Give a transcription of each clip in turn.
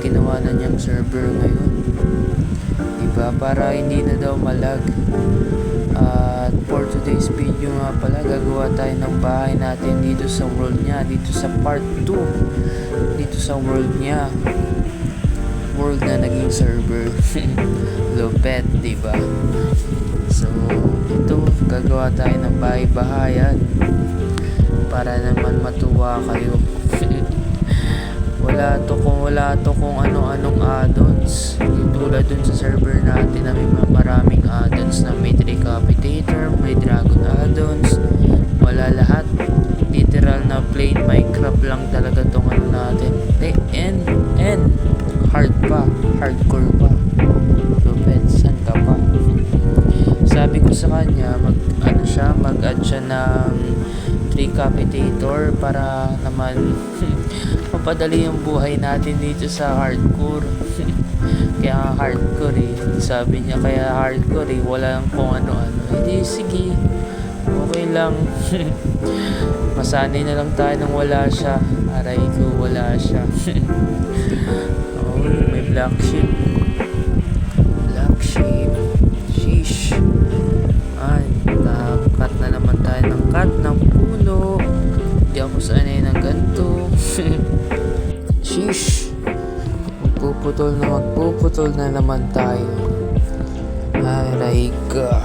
ginawa na niyang server ngayon. Diba? Para hindi na daw malag. At for today's video nga pala, gagawa tayo ng bahay natin dito sa world niya, dito sa part 2, dito sa world niya, world na naging server. Lupet, diba? So ito, gagawa tayo ng bahay-bahayan para naman matuwa kayo. wala to kung ano-anong add-ons. Tulad dun sa server natin na may maraming add-ons na may Decapitator, may Dragon add-ons. Wala lahat. Literal na plain Minecraft lang talaga tong ano natin. And hardcore pa. Lupet, san ka pa? Sabi ko sa kanya, mag-add siya ng Decapitator para naman mapadali yung buhay natin dito sa hardcore. Kaya hardcore sabi niya, kaya hardcore walang kung ano-ano. Hindi, sige, okay lang. Masanay na lang tayo nang wala siya. Aray ko, wala siya. Oh, may black sheep. Sheesh. Ay, nakakat na naman tayo ng cut ng puno. Hindi ako sanay ng ganito. Sheesh. Magpuputol na naman tayo. Aray ka.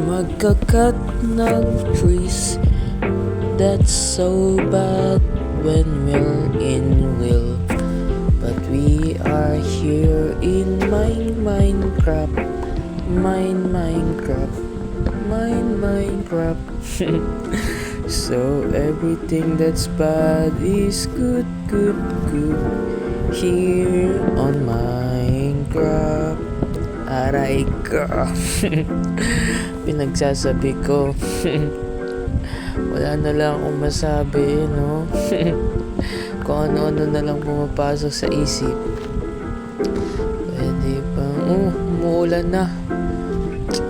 Magkakat ng trees. That's so bad when we're in real. But we are here in Minecraft. So everything that's bad is good here on Minecraft. Aray ka. Pinagsasabi ko. Wala na lang akong masabi, no? Kung ano-ano na lang pumapasok sa isip. Pwede pa. Umuulan na.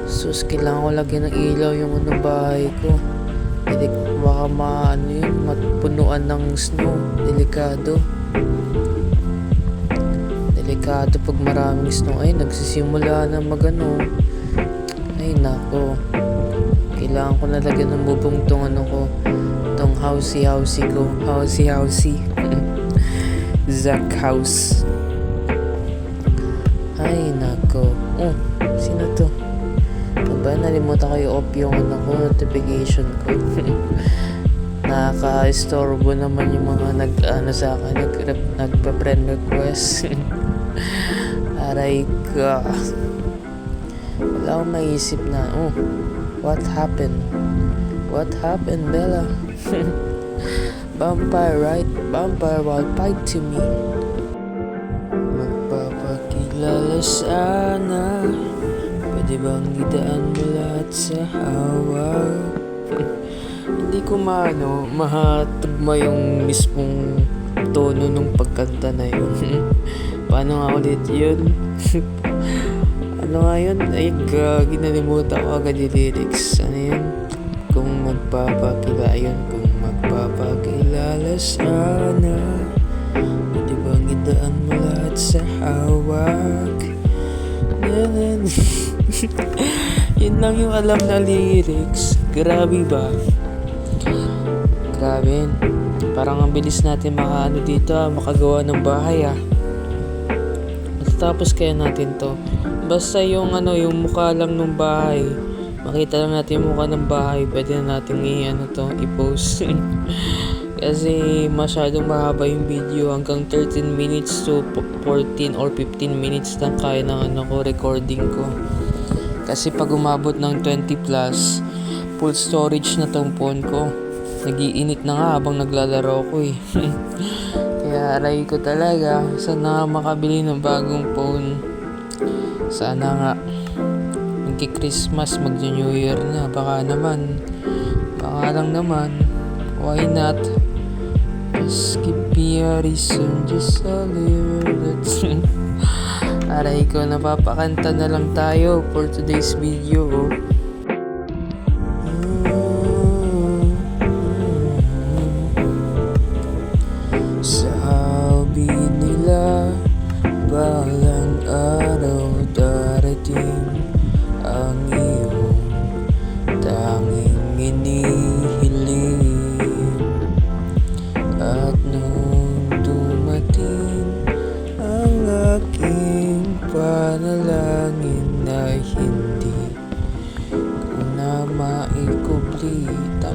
Sus, kailangan ko lagyan ng ilaw yung bahay ko. Hindi baka matpunuan ng snow. Delikado pag maraming snow. Ay, nagsisimula na ay nako, kailangan ko na lagyan ng bubong tong housey ko. Zack house. Ay nako. Sino to? Aba, nalimutan ko i-off yung notification ko. Nakaka-istorbo naman yung mga sa akin, nagpa-friend request. Aray ka. Wala akong maisip na, what happened, Bella? Vampire, right? Vampire will fight to me. Magpapakilala sana. Pwede bang idaan mo lahat sa hawak? Hindi ko mahatagma yung mismong tono nung pagkanta na yun. Paano nga ulit yun? Ano nga yun? Ay, ginalimutan ko agad yung lyrics. Ano yun? Kung magpapakilala sana, pwede bang idaan mo lahat sa hawak? Yun lang yung alam na lyrics. Grabe ba? Grabe. Parang ang bilis natin makagawa ng bahay. Tapos kaya natin to. Basta yung mukha lang ng bahay. Makita lang natin yung mukha ng bahay. Pwede na natin i-post. Kasi masyadong mahaba yung video. Hanggang 13 minutes to 14 or 15 minutes lang kaya ng recording ko. Kasi pag umabot ng 20 plus, full storage na tong phone ko. Nagiinit na nga habang naglalaro ko Kaya aray ko talaga, sana makabili ng bagong phone. Sana nga. Magki-Christmas, mag-New Year na. Baka lang naman. Why not? Just give me a reason, just a little. Aray ko, napapakanta na lang tayo for today's video.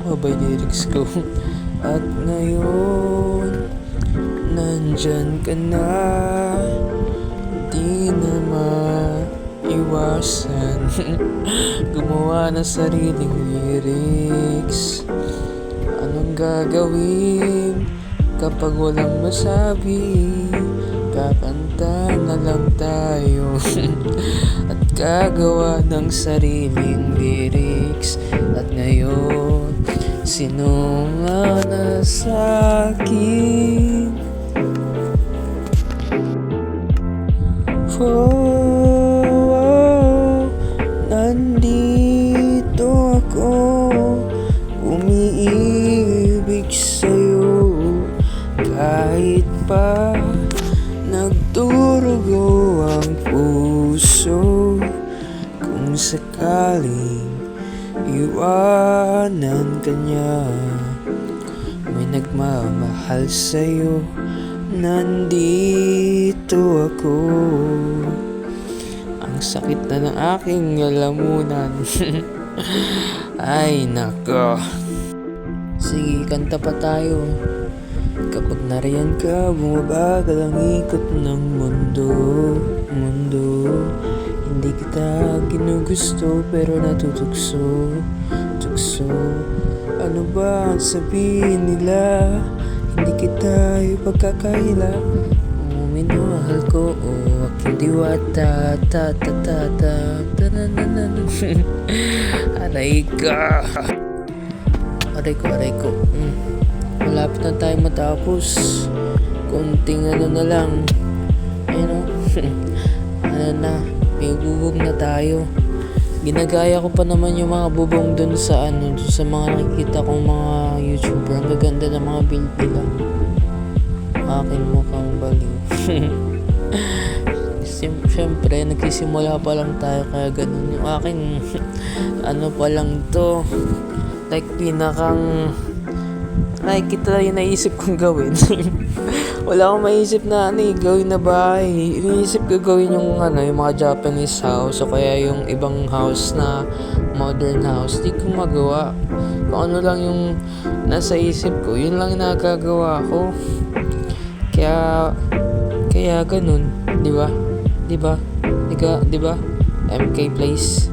pa ba yung lyrics ko? At ngayon, nandyan ka na, di na maiwasan. Gumawa ng sariling lyrics. Anong gagawin kapag walang masabi? Kakanta na lang tayo at gagawa ng sariling lyrics. At ngayon, sino nga nasa akin? Oh, nandito ako, umiibig sa'yo, kahit pa nagdurugo ang puso. Kung sakaling iwanan ka niya, may nagmamahal sa'yo, nandito ako. Ang sakit na ng aking lalamunan. Ay nako. Sige, kanta pa tayo. Kapag nariyan ka, bumabagal ang ikot ng mundo. Hindi kita ginugusto pero natutugso. Ano ba ang sabihin nila? Hindi kita ipagkakaila. Kung minahal ko o aking diwata. Aray ko. Malapit na tayo matapos. Kunting ano na lang. Ano na, may bubog na tayo. Ginagaya ko pa naman yung mga bubong dun sa mga nakikita kong mga YouTuber. Ang gaganda ng mga build nila. Akin mukhang baliw. Siyempre, nagsisimula pa lang tayo kaya ganun. Yung akin, ano pa lang to. Like pinakang nakikita yung naisip kong gawin. Wala akong maisip na gawin na bahay. Iniisip ko gawin yung yung mga Japanese house o kaya yung ibang house na modern house. Di ko magawa. Kung ano lang yung nasa isip ko, yun lang nagagawa ko. Kaya ganun, di ba? MK Place.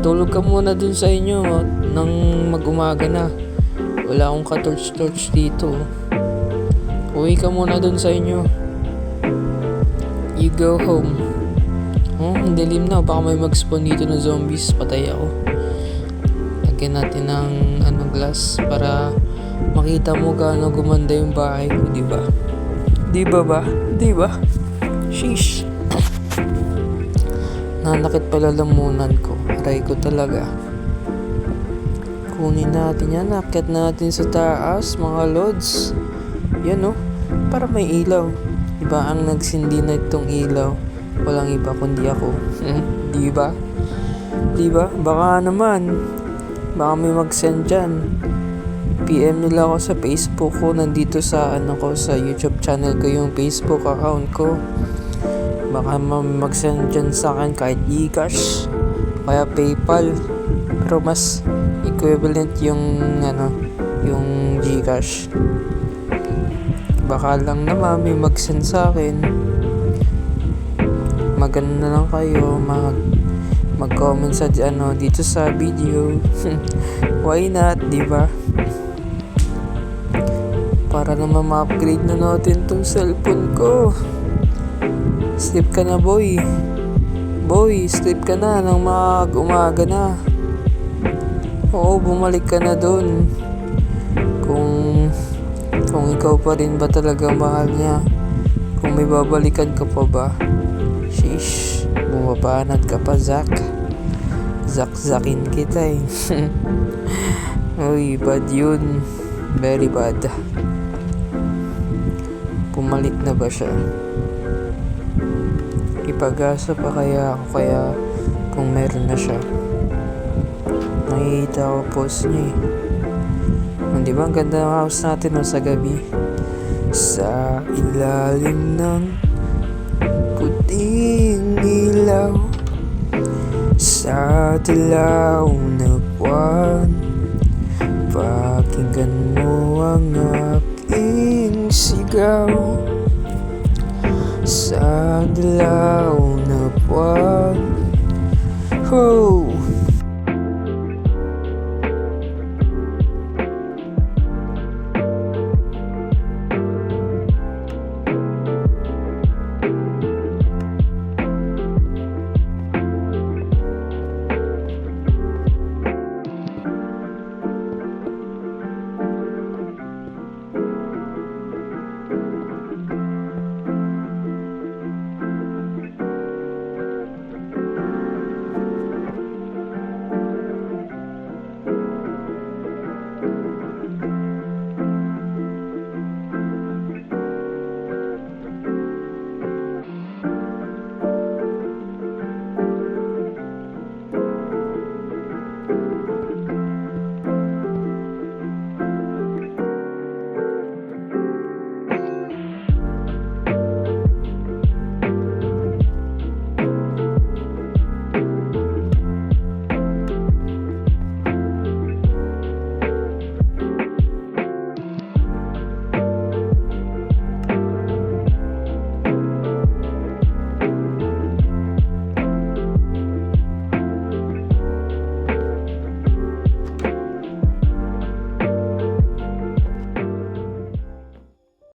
Tulog ka muna dun sa inyo nang mag-umaga na. Wala akong ka-torch dito. Uwi ka muna dun sa inyo. You go home. Ang dilim na. Baka may mag-spawn dito na zombies. Patay ako. Lagyan natin ng glass para makita mo gaano gumanda yung bahay ko, diba? Diba? Sheesh. Nanakit pala lamunan ko. Aray ko talaga. Kunin natin yan. Nakit natin sa taas, mga lods. Yan para may ilaw. Diba ang nagsindi na itong ilaw? Walang iba kundi ako. Diba? Baka naman. Baka may mag-send dyan. PM nila ako sa Facebook ko. Nandito sa sa YouTube channel ko yung Facebook account ko. Baka mag-send dyan sa akin kahit Gcash. Kaya PayPal. Pero mas equivalent yung yung Gcash. Baka lang naman may mag-send sa akin. Magano na lang kayo mag-comment sa dito sa video. Why not, diba? Para naman ma-upgrade na natin tong cellphone ko. Sleep ka na, boy. Sleep ka na nang umaga na. Oo, bumalik ka na dun. Kung ikaw pa rin ba talaga mahal niya? Kung may babalikan ka pa ba? Sheesh, bumabanat ka pa, Zach. Zakzakin kita eh. Uy, bad yun. Very bad. Pumalik na ba siya? Ipag-asa pa kaya ako kung meron na siya. Nakikita ko post niya eh. Di ba ang ganda ng house natin sa gabi? Sa ilalim ng puting ilaw, sa dilaw na buwan, Pakinggan mo ang aking sigaw sa dilaw.